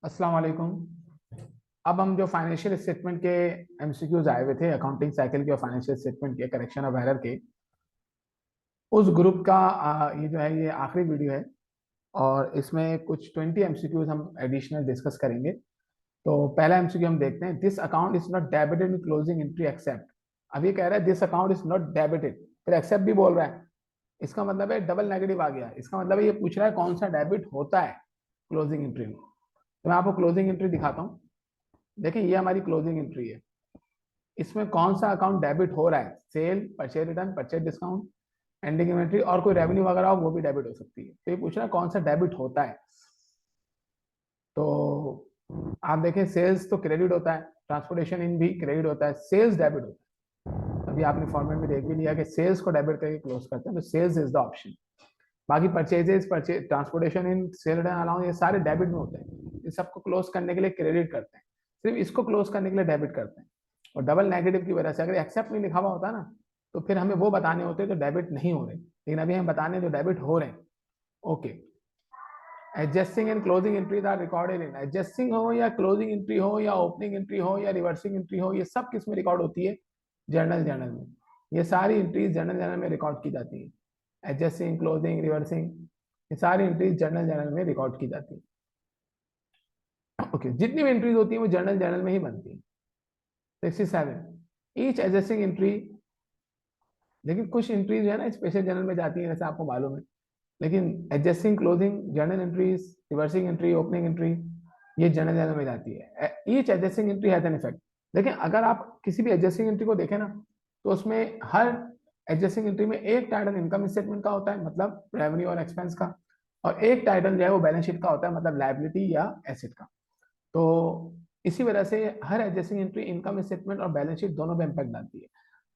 अस्सलाम वालेकुम। अब हम जो फाइनेंशियल स्टेटमेंट के एमसीक्यूज आए हुए थे अकाउंटिंग साइकिल के और फाइनेंशियल स्टेटमेंट के करेक्शन ऑफ एरर के, उस ग्रुप का ये जो है ये आखिरी वीडियो है और इसमें कुछ 20 एमसीक्यूज हम एडिशनल डिस्कस करेंगे। तो पहला एमसीक्यू हम देखते हैं, this account is not debited in closing entry except. अब ये कह रहा है this account is not debited, फिर एक्सेप्ट भी बोल रहा है। इसका मतलब है डबल नेगेटिव आ गया। इसका मतलब है ये पूछ रहा है कौन सा डेबिट होता है क्लोजिंग एंट्री में। तो मैं आपको क्लोजिंग एंट्री दिखाता हूँ। देखिए ये हमारी क्लोजिंग एंट्री है। इसमें कौन सा अकाउंट डेबिट हो रहा है? Sale, purchase return, purchase discount, ending inventory और कोई रेवेन्यू वगैरह हो वो भी डेबिट हो सकती है। तो ये पूछ रहा है कौन सा डेबिट होता है। तो आप देखें सेल्स तो क्रेडिट होता है, ट्रांसपोर्टेशन इन भी क्रेडिट होता है, सेल्स डेबिट होता है। अभी आपने फॉर्मेट में देख भी लिया कि सेल्स को डेबिट करके क्लोज करते हैं, तो सेल्स इज द ऑप्शन। बाकी परचेजेस, परचेज, ट्रांसपोर्टेशन इन, सेल रिटर्न अलाउंस, ये सारे डेबिट में होते हैं। इस सबको क्लोज करने के लिए क्रेडिट करते हैं, सिर्फ इसको क्लोज करने के लिए डेबिट करते हैं। और डबल नेगेटिव की वजह से अगर एक्सेप्ट नहीं लिखा हुआ होता ना तो फिर हमें वो बताने होते जो डेबिट नहीं हो रहे, लेकिन अभी हम बताने जो डेबिट हो रहे हैं। Okay, adjusting and closing entries are recorded in, adjusting हो या क्लोजिंग एंट्री हो या ओपनिंग एंट्री हो या रिवर्सिंग एंट्री हो, ये सब किस में रिकॉर्ड होती है? जर्नल में। ये सारी एंट्रीज जर्नल में रिकॉर्ड की जाती है। एडजस्टिंग, क्लोजिंग, रिवर्सिंग, ये सारी एंट्रीज जर्नल में रिकॉर्ड की जाती है। ओके, जितनी भी एंट्रीज होती है वो जर्नल में ही बनती है। 67, ईच एडजस्टिंग एंट्री, लेकिन कुछ एंट्रीज है ना स्पेशल जर्नल में जाती है जैसे आपको मालूम है, लेकिन adjusting, closing, journal entries, reversing entry, opening entry, ये जर्नल में जाती है। Each adjusting entry has an effect. लेकिन अगर आप किसी भी एडजस्टिंग एंट्री को देखें ना तो उसमें हर एडजस्टिंग एंट्री में एक टाइटल इनकम स्टेटमेंट का होता है, मतलब रेवेन्यू और एक्सपेंस का, और एक टाइटल जो है वो बैलेंस शीट का होता है, मतलब लायबिलिटी या एसेट का। तो इसी वजह से हर एडजस्टिंग एंट्री इनकम स्टेटमेंट और बैलेंस शीट दोनों पे इम्पैक्ट डालती है।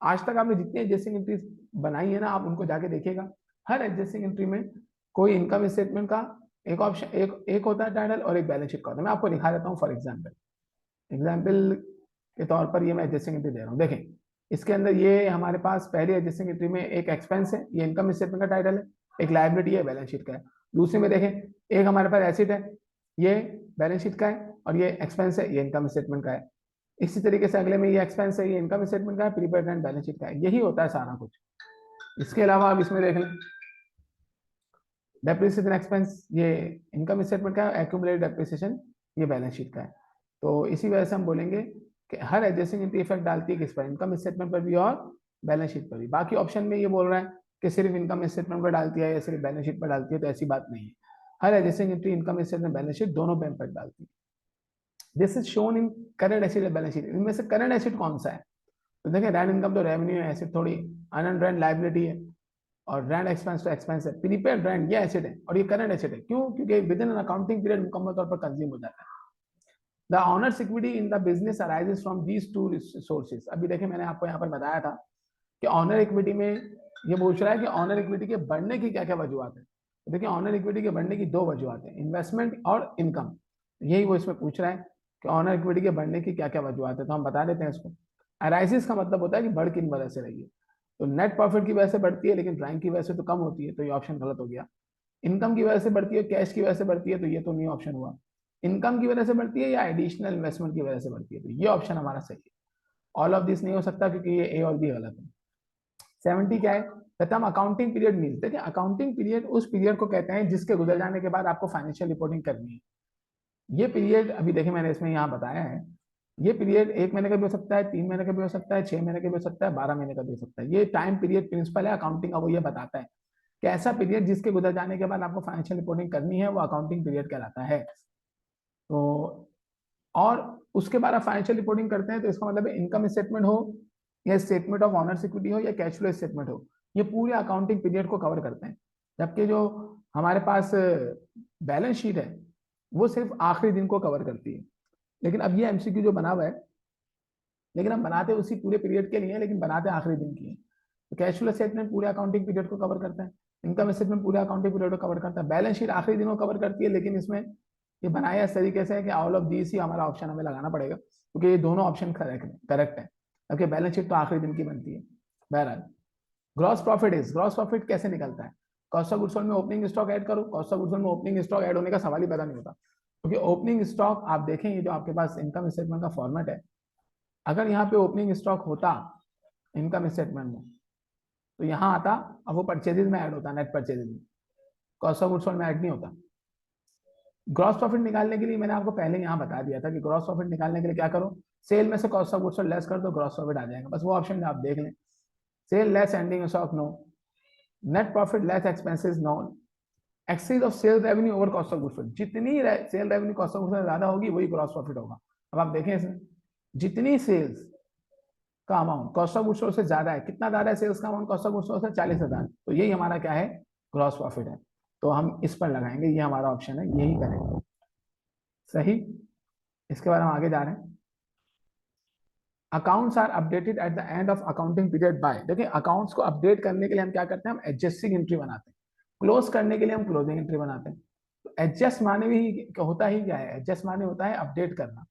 आज तक आपने जितनी एडजस्टिंग एंट्री बनाई है ना, आप उनको जाके देखिएगा, हर एडजस्टिंग एंट्री में कोई इनकम स्टेटमेंट का एक ऑप्शन, एक होता है टाइटल और एक बैलेंस शीट का होता है। मैं आपको दिखा देता हूँ फॉर एग्जाम्पल के तौर पर ये मैं एडजस्टिंग एंट्री दे रहा हूँ। देखें इसके अंदर ये हमारे पास पहली एडजस्टिंग एंट्री में एक एक्सपेंस है, ये इनकम स्टेटमेंट का टाइटल है, एक लायबिलिटी है, बैलेंस शीट का है। दूसरे में देखें एक हमारे पास एसेट है, ये बैलेंस शीट का है, और ये एक्सपेंस है, ये इनकम स्टेटमेंट का है। इसी तरीके से अगले में ये एक्सपेंस है, ये इनकम स्टेटमेंट का है, प्रीपेड एंड बैलेंस शीट का है। यही होता है सारा कुछ। इसके अलावा आप इसमें देख लें डेप्रिसिएशन एक्सपेंस, ये इनकम स्टेटमेंट का है, एक्यूमुलेटेड डेप्रिसिएशन ये बैलेंस शीट का है। तो इसी वजह से हम बोलेंगे कि हर एडजस्टिंग एंट्री इफेक्ट डालती है किस पर? इनकम स्टेटमेंट पर भी और बैलेंस शीट पर भी। बाकी ऑप्शन में ये बोल रहा है कि सिर्फ इनकम स्टेटमेंट पर डालती है या सिर्फ बैलेंस शीट पर डालती है, तो ऐसी बात नहीं है। हर adjusting entry income statement, balance sheet दोनों पर इम्पैक्ट डालती है। This is shown in current asset या बैलेंस शीट। इनमें से करंट एसेट कौन सा है? तो देखिए रैंड इनकम तो रेवेन्यू है, एसेट थोड़ी। अनअर्न्ड रैंड लायबिलिटी है, और रैंड एक्सपेंस तो एक्सपेंस है। प्रीपेड रैंड ये एसेट है और ये करंट एसेट है। क्यों? क्योंकि within an accounting period मुकम्मल तौर पर कंज्यूम हो जाता है। The honours equity in the business arises from these two sources. अभी देखिए मैंने आपको यहाँ पर बताया था कि ऑनर इक्विटी में ये पूछ रहा है कि ऑनर इक्विटी के बढ़ने की क्या क्या वजूहत है। तो देखिए ऑनर इक्विटी के बढ़ने की दो वजूहत है, इन्वेस्टमेंट और इनकम। यही वो इसमें पूछ रहा है कि ऑनर इक्विटी के बढ़ने की क्या क्या वजूहत है। तो हम बता देते हैं इसको। अराइसिस का मतलब होता है कि बढ़ किन वजह से रही है। तो नेट प्रॉफिट की वजह से बढ़ती है, लेकिन ड्राइंग की वजह से तो कम होती है, तो ये ऑप्शन गलत हो गया। इनकम की वजह से बढ़ती है, कैश की वजह से बढ़ती है, तो ये तो नहीं ऑप्शन हुआ। इनकम की वजह से बढ़ती है या एडिशनल इन्वेस्टमेंट की वजह से बढ़ती है, तो ये ऑप्शन हमारा सही है। ऑल ऑफ दिस नहीं हो सकता क्योंकि ये ए और बी गलत है। 70 क्या है? प्रथम अकाउंटिंग पीरियड मीन, देखिए अकाउंटिंग पीरियड उस पीरियड को कहते हैं जिसके गुजर जाने के बाद आपको फाइनेंशियल रिपोर्टिंग करनी है। ये पीरियड अभी देखिए मैंने इसमें यहाँ बताया है, ये पीरियड 1 महीने का भी हो सकता है, 3 महीने का भी हो सकता है, 6 महीने का भी हो सकता है, 12 महीने का भी हो सकता है। ये टाइम पीरियड प्रिंसिपल है अकाउंटिंग का, वो ये बताता है कि ऐसा पीरियड जिसके गुजर जाने के बाद आपको फाइनेंशियल रिपोर्टिंग करनी है वो अकाउंटिंग पीरियड कहलाता है। तो और उसके बाद आप फाइनेंशियल रिपोर्टिंग करते हैं तो इसका मतलब है इनकम स्टेटमेंट हो या स्टेटमेंट ऑफ ऑनर्स इक्विटी हो या कैश फ्लो स्टेटमेंट हो, ये पूरे अकाउंटिंग पीरियड को कवर करते हैं। जबकि जो हमारे पास बैलेंस शीट है वो सिर्फ आखिरी दिन को कवर करती है। लेकिन अब ये एमसीक्यू जो बना हुआ है, लेकिन हम बनाते उसी पूरे पीरियड के लिए, लेकिन बनाते आखिरी दिन की है। तो कैश फ्लो स्टेटमेंट पूरे अकाउंटिंग पीरियड को कवर करता है, इनकम स्टेटमेंट पूरे अकाउंटिंग पीरियड को कवर करता है, बैलेंस शीट आखिरी दिन को कवर करती है। लेकिन इसमें ये बनाया इस तरीके से है कि ऑल ऑफ दीस ही हमारा ऑप्शन हमें लगाना पड़ेगा, क्योंकि ये दोनों ऑप्शन करेक्ट है। जबकि बैलेंस शीट तो आखिरी दिन की बनती है। बहरहाल gross profit is, gross profit कैसे निकलता है? कॉस्ट ऑफ गुड्स सोल्ड में ओपनिंग स्टॉक ऐड करो, कॉस्ट ऑफ गुड्स सोल्ड में ओपनिंग स्टॉक ऐड होने का सवाल ही पैदा नहीं होता। क्योंकि ओपनिंग स्टॉक आप देखें, ये जो आपके पास इनकम स्टेटमेंट का फॉर्मेट है, अगर यहाँ पे ओपनिंग स्टॉक होता इनकम स्टेटमेंट में तो यहाँ आता, अब वो परचेजेज में ऐड होता, नेट परचेजेज में, कॉस्ट ऑफ गुड्स सोल्ड में ऐड नहीं होता। ग्रॉस प्रॉफिट निकालने के लिए मैंने आपको पहले यहाँ बता दिया था कि ग्रॉस प्रॉफिट निकालने के लिए क्या करो, सेल में से cost of goods sold less कर दो, ग्रॉस प्रॉफिट आ जाएगा। बस वो ऑप्शन आप देख लें, sale less ending stock no, net profit less expenses no, excess of sale revenue over cost of goods sold, जितनी sale revenue cost of goods sold ज्यादा होगी वही ग्रॉस प्रॉफिट होगा। अब आप देखें इसमें, जितनी सेल्स का amount cost of goods sold से ज्यादा है, कितना ज्यादा है सेल्स का amount cost of goods sold से, 40,000, तो यही हमारा क्या है, ग्रॉस प्रॉफिट है। तो हम इस पर लगाएंगे, ये हमारा ऑप्शन है, यही करेंगे। सही। इसके बाद हम आगे जा रहे हैं। Accounts are updated at the end of accounting period by, देखिए अकाउंट्स को अपडेट करने के लिए हम क्या करते हैं, हम एडजस्टिंग एंट्री बनाते हैं, क्लोज करने के लिए हम क्लोजिंग एंट्री बनाते हैं। तो एडजस्ट माने भी होता ही क्या है, एडजस्ट माने होता है अपडेट करना।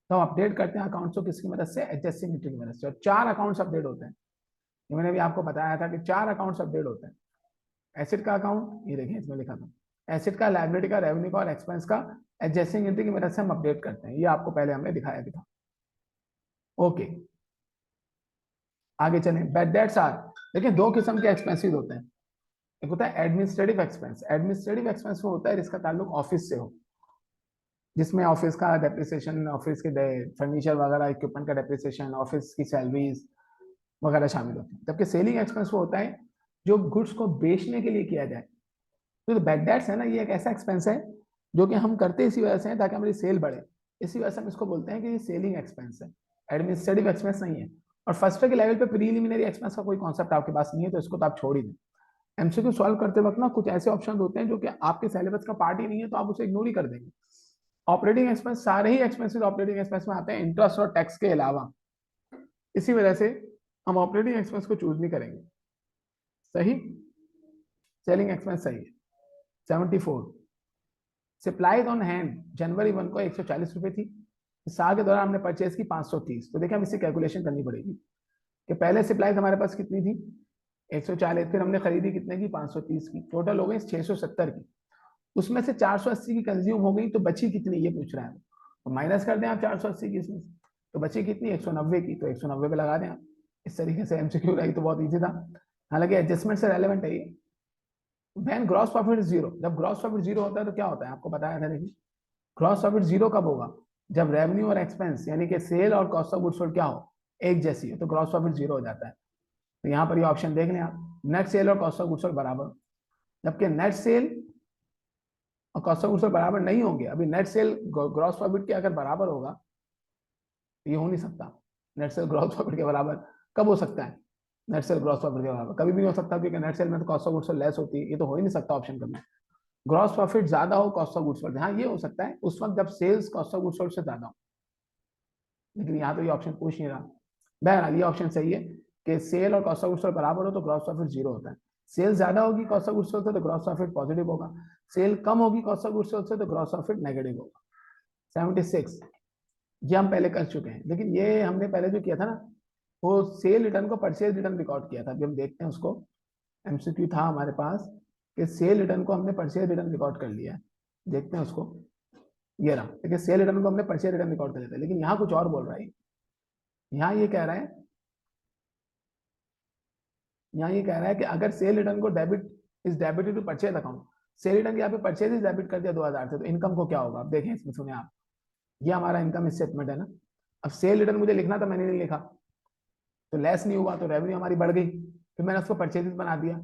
तो हम अपडेट करते हैं अकाउंट्स को किसकी मदद से, एडजस्टिंग एंट्री की मदद से। और 4 अकाउंट्स अपडेट होते हैं, ये मैंने भी आपको बताया था कि 4 अकाउंट्स अपडेट होते हैं। एसेट का अकाउंट, ये देखिए इसमें लिखा था, एसेट का, लायबिलिटी का, रेवेन्यू का और एक्सपेंस का एडजस्टिंग एंट्री की मदद से हम अपडेट करते हैं, ये आपको पहले हमने दिखाया भी था। ओके, आगे चलें। बैड डेट्स आर, देखिए 2 किस्म के एक्सपेंसेस होते हैं, एक होता है एडमिनिस्ट्रेटिव एक्सपेंस, एडमिनिस्ट्रेटिव एक्सपेंस वो होता है जिसका ताल्लुक ऑफिस से हो, जिसमें ऑफिस का डेप्रिसिएशन, ऑफिस के फर्नीचर वगैरह इक्विपमेंट का डेप्रिसिएशन, ऑफिस की सैलरीज वगैरह शामिल होती है। जबकि सेलिंग एक्सपेंस वो होता है जो गुड्स को बेचने के लिए किया जाए। तो बैड डेट्स है ना, ये एक ऐसा एक्सपेंस है जो कि हम करते इसी वजह से हैं ताकि हमारी सेल बढ़े, इसी वजह से हम इसको बोलते हैं कि ये सेलिंग एक्सपेंस है, एडमिनिस्ट्रेटिव एक्सपेंस नहीं है। और फर्स्ट ईयर के लेवल पे प्रीलिमिनरी एक्सपेंस का कोई कॉन्सेप्ट आपके पास नहीं है, तो इसको तो आप छोड़ ही दें। एमसीक्यू सॉल्व करते वक्त ना कुछ ऐसे ऑप्शन होते हैं जो कि आपके सिलेबस का पार्ट ही नहीं है, तो आप उसे इग्नोर ही कर देंगे। ऑपरेटिंग एक्सपेंस, सारे ही एक्सपेंसेस ऑपरेटिंग एक्सपेंस में आते हैं, इंटरेस्ट और टैक्स के अलावा, इसी वजह से हम ऑपरेटिंग एक्सपेंस को चूज नहीं करेंगे। सही। सेलिंग एक्सपेंस सही है। 74, सप्लाईज ऑन हैंड जनवरी 1 को 140 रुपए थी, साल के दौरान हमने परचेज की 530। तो देखिए हम इससे कैलकुलेशन करनी पड़ेगी कि पहले सप्लाईज हमारे पास कितनी थी, 140, फिर हमने खरीदी कितने की, 530 की, टोटल हो गई 670 की। उसमें से 480 की कंज्यूम हो गई, तो बची कितनी, ये पूछ रहा है। तो माइनस कर दें आप 480 की इसमें, तो बची कितनी, 190 की, तो 190 पे लगा दें आप। इस तरीके से एमसीक्यू रही तो बहुत इजी था, हालांकि एडजस्टमेंट से रेलेवेंट है ये। व्हेन ग्रॉस प्रॉफिट जीरो, जब ग्रॉस प्रॉफिट जीरो होता है तो क्या होता है, आपको बताया था। देखिए ग्रॉस प्रॉफिट जीरो कब होगा, जब रेवेन्यू और एक्सपेंस यानी कि सेल और कॉस्ट ऑफ गुड्स सोल्ड क्या हो, एक जैसी हो, तो ग्रॉस प्रॉफिट जीरो हो जाता है। तो यहाँ पर ये ऑप्शन देख लें आप, नेट सेल और कॉस्ट ऑफ गुड्स सोल्ड बराबर, जबकि नेट सेल और कॉस्ट ऑफ गुड्स सोल्ड बराबर नहीं होंगे। अभी नेट सेल ग्रॉस प्रॉफिट के अगर बराबर होगा तो ये हो नहीं सकता। नेट सेल ग्रॉस प्रॉफिट के बराबर कब हो सकता है, नेट सेल ग्रॉस प्रॉफिट के बराबर कभी भी नहीं हो सकता, क्योंकि नेट सेल में तो cost of goods sold less होती है, ये तो हो ही नहीं सकता ऑप्शन कभी। ग्रॉस प्रॉफिट ज्यादा हो कॉस्ट ऑफ गुड्स सोल्ड, हाँ ये हो सकता है उस वक्त जब sales cost of goods sold से ज्यादा हो, लेकिन यहाँ तो ये ऑप्शन पूछ नहीं रहा। बहरहाल ये ऑप्शन सही है कि सेल और कॉस्ट ऑफ गुड्स सोल्ड बराबर हो तो ग्रॉस प्रॉफिट जीरो होता है। सेल ज्यादा होगी कॉस्ट ऑफ गुड्स सोल्ड से तो ग्रॉस प्रॉफिट पॉजिटिव होगा, सेल कम होगी कॉस्ट ऑफ गुड्स सोल्ड से तो ग्रॉस प्रॉफिट नेगेटिव होगा। 76, ये हम पहले कर चुके हैं, लेकिन ये हमने पहले जो किया था ना, वो सेल रिटर्न को परचेज रिटर्न रिकॉर्ड किया था। अभी हम देखते हैं उसको, एमसीक्यू था हमारे पास कि सेल रिटर्न को हमने परचेज रिटर्न रिकॉर्ड कर लिया है, देखते हैं उसको। ये रहा, देखिए सेल रिटर्न को हमने परचेज रिटर्न रिकॉर्ड कर लिया था, लेकिन यहाँ कुछ और बोल रहा है। यहाँ ये कह रहा है, यहाँ ये कह रहा है कि अगर सेल रिटर्न को debit is debited to purchase account, sale return यहाँ पे परचेज इज डेबिट कर दिया 2000 से, तो इनकम को क्या होगा, अब देखें इसमें, सुने आप, ये हमारा इनकम स्टेटमेंट है ना। अब सेल रिटर्न मुझे लिखना था, मैंने नहीं लिखा, तो लेस नहीं हुआ, तो रेवेन्यू हमारी बढ़ गई, फिर मैंने उसको परचेजेस बना दिया।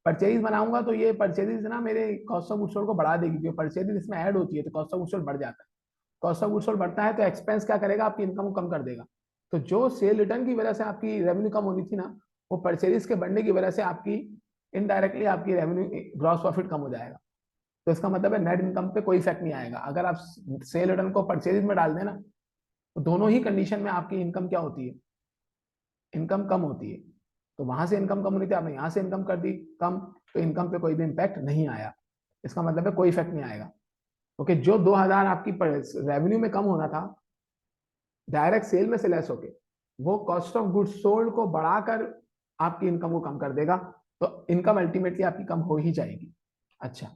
परचेज बनाऊंगा तो ये परचेजेस ना मेरे कॉस्ट ऑफ गुड्स सोल्ड को बढ़ा देगी, जो परचेजेस इसमें ऐड होती है तो कॉस्ट ऑफ गुड्स सोल्ड बढ़ जाता है। कॉस्ट ऑफ गुड्स सोल्ड बढ़ता है तो एक्सपेंस क्या करेगा, आपकी इनकम को कम कर देगा। तो जो सेल रिटर्न की वजह से आपकी रेवेन्यू कम होनी थी ना, वो परचेजेस के बढ़ने की वजह से आपकी इनडायरेक्टली आपकी रेवेन्यू ग्रॉस प्रॉफिट कम हो जाएगा। तो इसका मतलब है नेट इनकम पे कोई इफेक्ट नहीं आएगा। अगर आप सेल रिटर्न को परचेजेस में डाल देना, तो दोनों ही कंडीशन में आपकी इनकम क्या होती है, इनकम कम होती है। तो वहां से इनकम कम होनी थी, आपने यहाँ से इनकम कर दी कम, तो इनकम पे कोई भी इम्पैक्ट नहीं आया। इसका मतलब है कोई इफेक्ट नहीं आएगा, क्योंकि जो 2000 आपकी रेवेन्यू में कम होना था डायरेक्ट सेल में से लेस होके, वो कॉस्ट ऑफ गुड्स सोल्ड को बढ़ाकर आपकी इनकम को कम कर देगा, तो इनकम अल्टीमेटली आपकी कम हो ही जाएगी। अच्छा,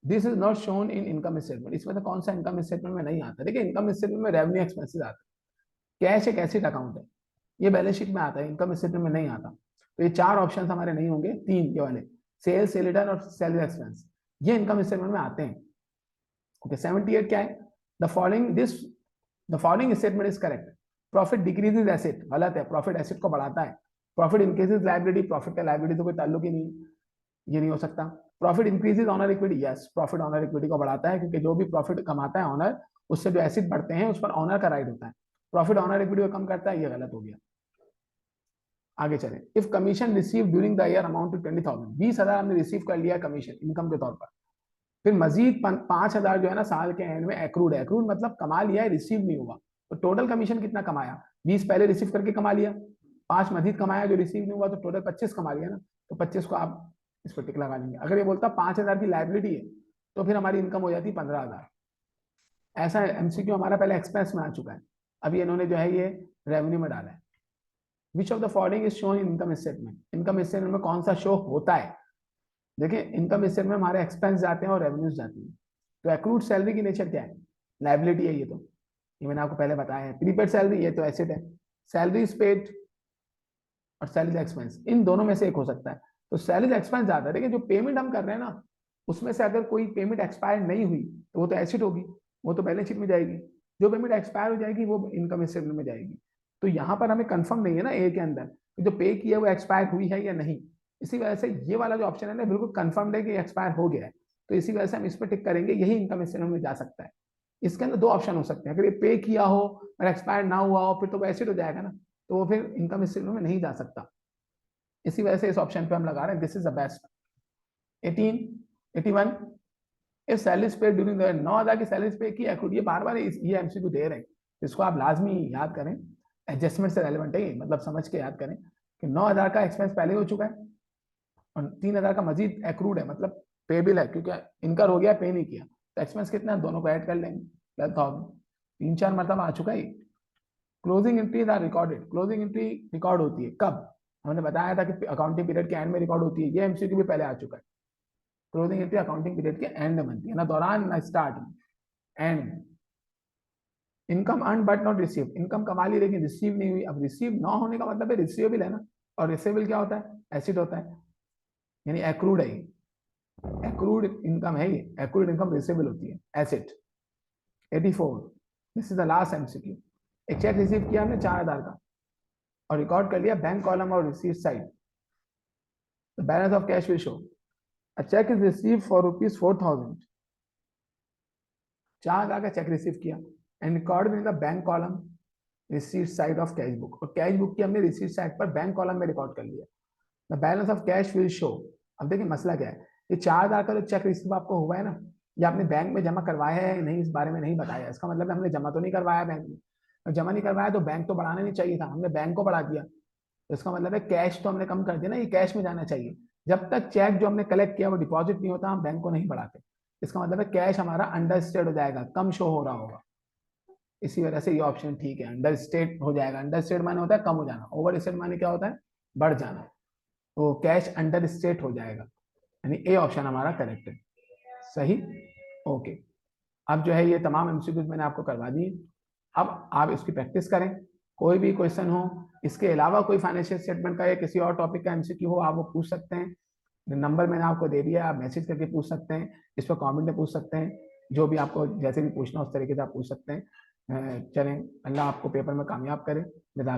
this is not shown in income statement, इसमें तो कौन सा इनकम स्टेटमेंट में नहीं आता। देखिए इनकम स्टेटमेंट में रेवेन्यू एक्सपेंसेस आता है, कैश एक एसेट अकाउंट है, ये बैलेंस शीट में आता है, इनकम स्टेटमेंट में नहीं आता। तो ये चार ऑप्शन हमारे नहीं होंगे, तीन ये वाले, सेल्स, सेल रिटर्न और सैलरी एक्सपेंस, ये इनकम स्टेटमेंट में आते हैं। ओके 78 क्या है, the following statement is correct. Profit decreases asset, गलत है, प्रॉफिट एसेट को बढ़ाता है। प्रॉफिट इंक्रीजेज लायबिलिटी, प्रॉफिट का लायबिलिटी तो कोई ताल्लुक ही नहीं, ये नहीं हो सकता। Profit increases honour equity, yes profit honour equity को बढ़ाता है, क्योंकि जो भी प्रॉफिट कमाता है ऑनर, उससे जो एसेट बढ़ते हैं उस पर ऑनर का राइट होता है। प्रॉफिट ऑनर इक्विटी को कम करता है, ये गलत हो गया। आगे चले, if commission receive during the year amount to 20,000, 20,000 हमने रिसीव कर लिया कमीशन इनकम के तौर पर, फिर मजीद 5,000 जो है ना साल के एंड में एक्रूड है, एक्रूड मतलब कमा लिया है, रिसीव नहीं हुआ। तो टोटल कमीशन कितना कमाया, 20 पहले रिसीव करके कमा लिया, 5 मजीद कमाया जो रिसीव नहीं हुआ, तो टोटल 25 कमा लिया ना। तो 25 को आप इस पर टिक लगा लेंगे। अगर ये बोलता 5,000 की लाइबिलिटी है, तो फिर हमारी इनकम हो जाती 15,000। ऐसा एमसीक्यू हमारा पहले एक्सपेंस में आ चुका है, अभी इन्होंने जो है ये रेवेन्यू में डाला है। Which of the following is shown in income statement, income statement में कौन सा शो होता है। देखिए इनकम स्टेटमेंट में हमारे एक्सपेंस जाते हैं और रेवेन्यूज जाती है। तो एक्रूड सैलरी की नेचर क्या है, लाइबिलिटी है, ये मैंने आपको पहले बताया है। प्रीपेड सैलरी, ये तो एसेट है। सैलरी पेड और सैलरी एक्सपेंस, इन दोनों में से एक हो सकता है। तो सैलरी एक्सपेंस ज्यादा है, देखिए जो पेमेंट हम कर रहे हैं ना, उसमें से अगर कोई पेमेंट एक्सपायर नहीं हुई तो वो तो एसेट होगी, वो तो बैलेंस शीट में जाएगी। जो पेमेंट एक्सपायर हो जाएगी वो इनकम स्टेटमेंट में जाएगी। तो यहाँ पर हमें कंफर्म नहीं है ना ए के अंदर कि जो पे किया वो एक्सपायर हुई है या नहीं। इसी वजह से ये वाला जो ऑप्शन है ना बिल्कुल कंफर्म है कि एक्सपायर हो गया है, तो इसी वजह से हम इस पर टिक करेंगे, यही इनकम स्टेटमेंट में जा सकता है। इसके अंदर दो ऑप्शन हो सकते हैं, अगर ये पे किया हो और एक्सपायर ना हुआ हो फिर तो वो एसेट हो जाएगा ना, तो वो फिर इनकम स्टेटमेंट में नहीं जा सकता। इसी वजह से इस ऑप्शन पे हम लगा रहे हैं, this is the best. 81 if salary पे ड्यूरिंग द 9,000 की सैलरी पे की एक्रूड, ये बार बार ये एमसीक्यू दे रहे हैं, इसको आप लाजमी याद करें, एडजस्टमेंट से रेलेवेंट है ये, मतलब समझ के याद करें कि 9,000 का एक्सपेंस पहले हो चुका है और 3,000 का मजीद एक्रूड है, मतलब पेबिल है, क्योंकि इनकर हो गया पे नहीं किया, तो एक्सपेंस कितना है दोनों को ऐड कर लेंगे 12,000, 3-4 मतलब आ चुका है। Closing entries are recorded, closing entry record होती है कब, हमने बताया था कि अकाउंटिंग पीरियड के एंड में रिकॉर्ड होती है, ये एमसीक्यू भी पहले आ चुका है। क्लोजिंग एंट्री अकाउंटिंग पीरियड के एंड में बनती है, ना दौरान ना स्टार्ट में, end. Income earn but not receive, income कमा ली लेकिन रिसीव नहीं हुई। अब रिसीव ना होने का मतलब है रिसीवेबल है ना, और रिसीवेबल क्या होता है, एसिड होता है, यानी एक्रूड है, एक्रूड इनकम है ये, एक्रूड इनकम रिसीवेबल होती है, asset. 84 this is the last MCQ. एक चेक रिसीव किया हमने 4,000 का और रिकॉर्ड कर लिया बैंक कॉलम और receipt side, the balance of cash will show a cheque is receive for rupees 4,000, 4,000 का चेक रिसीव किया and record in the bank column receipt side of cash book, और कैश बुक की हमने receipt side पर bank column में record कर लिया, the balance of cash will show. अब देखिए मसला क्या है, ये 4,000 का जो चेक रिसीव आपको हुआ है ना, ये आपने बैंक में जमा करवाया है नहीं, इस बारे में नहीं बताया, इसका मतलब हमने जमा तो नहीं करवाया बैंक में, जमा नहीं करवाया तो बैंक तो बढ़ाना नहीं चाहिए था, हमने बैंक को बढ़ा दिया, तो इसका मतलब है कैश तो हमने कम कर दिया ना, ये कैश में जाना चाहिए। जब तक चेक जो हमने कलेक्ट किया वो डिपॉजिट नहीं होता हम बैंक को नहीं बढ़ाते, इसका मतलब है कैश हमारा अंडर स्टेट हो जाएगा, कम शो हो रहा होगा, इसी वजह से ये ऑप्शन ठीक है, अंडर स्टेट हो जाएगा। अंडर स्टेट माने होता है कम हो जाना, ओवर स्टेट माने क्या होता है बढ़ जाना, तो कैश अंडर स्टेट हो जाएगा, यानी ए ऑप्शन हमारा करेक्ट है, सही। ओके, अब जो है ये तमाम एमसीक्यूज मैंने आपको करवा दिए, अब आप इसकी प्रैक्टिस करें, कोई भी क्वेश्चन हो, इसके अलावा कोई फाइनेंशियल स्टेटमेंट का या किसी और टॉपिक का एमसीक्यू हो आप वो पूछ सकते हैं, नंबर मैंने आपको दे दिया, आप मैसेज करके पूछ सकते हैं, इस पर कमेंट में पूछ सकते हैं, जो भी आपको जैसे भी पूछना उस तरीके से आप पूछ सकते हैं। चलें, अल्लाह आपको पेपर में कामयाब करे, विदा।